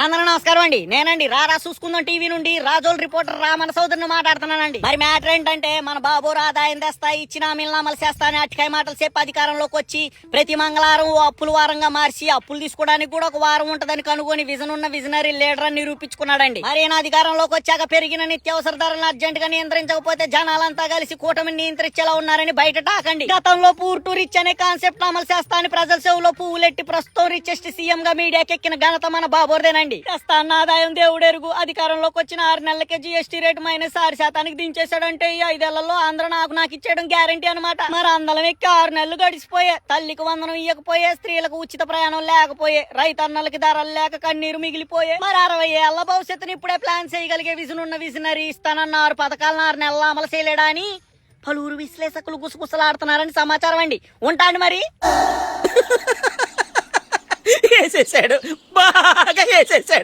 అందరూ నమస్కారం అండి. నేనండి రారా చూసుకుందాం టీవీ నుండి రాజోల్ రిపోర్టర్ రామన సోదరుని మాట్లాడుతున్నానండి. మరి మ్యాటర్ ఏంటంటే మన బాబు ఆదాయం తెస్తా ఇచ్చిన మిల్నామలు చేస్తా అని అట్టికాయ మాటలు చెప్పి అధికారంలోకి వచ్చి ప్రతి మంగళవారం అప్పుల వారంగా మార్చి అప్పులు తీసుకోవడానికి కూడా ఒక వారం ఉంటదని కనుగొని విజన్ ఉన్న విజనరీ లీడర్ అని నిరూపించుకున్నాడండి. మరి ఈయన అధికారంలోకి వచ్చాక పెరిగిన నిత్యావసర ధరలను అర్జెంట్ గా నియంత్రించకపోతే జనాలంతా కలిసి కూటమిని నియంత్రించేలా ఉన్నారని బయట టాకండి. గతంలో పూర్ టు రిచ్ అనే కాన్సెప్ట్ అమలు చేస్తా అని ప్రజల చెవులో పువ్వులెట్టి ప్రస్తుతం రిచెస్ట్ సీఎం గా మీడియాకి ఎక్కిన ఘనత మన బాబోర్దేనండి. ప్రస్తుతాన్న ఆదాయం దేవుడెరుగు. అధికారంలోకి వచ్చిన 6 నెలలకే జీఎస్టీ రేటు -6% దించేశాడంటే ఈ 5 ఏళ్లలో ఆంధ్ర నాకు ఇచ్చేయడం గ్యారంటీ అనమాట. మరి అందలం ఎక్కి 6 నెలలు గడిచిపోయే, తల్లికి వందనం ఇయ్యకపోయే, స్త్రీలకు ఉచిత ప్రయాణం లేకపోయే, రైతన్నలకి ధరలు లేక కన్నీరు మిగిలిపోయే, మరి 60 ఏళ్ల భవిష్యత్తుని ఇప్పుడే ప్లాన్ చేయగలిగే విజన్ ఉన్న విజనరీ ఇస్తానన్న 6 పథకాలను 6 నెలలు అమలు చేయలేడా అని పలువురు విశ్లేషకులు గుసగుసలాడుతున్నారని సమాచారం అండి. ఉంటాండి మరి. వేసేసాడు, బాగా వేసేసాడు.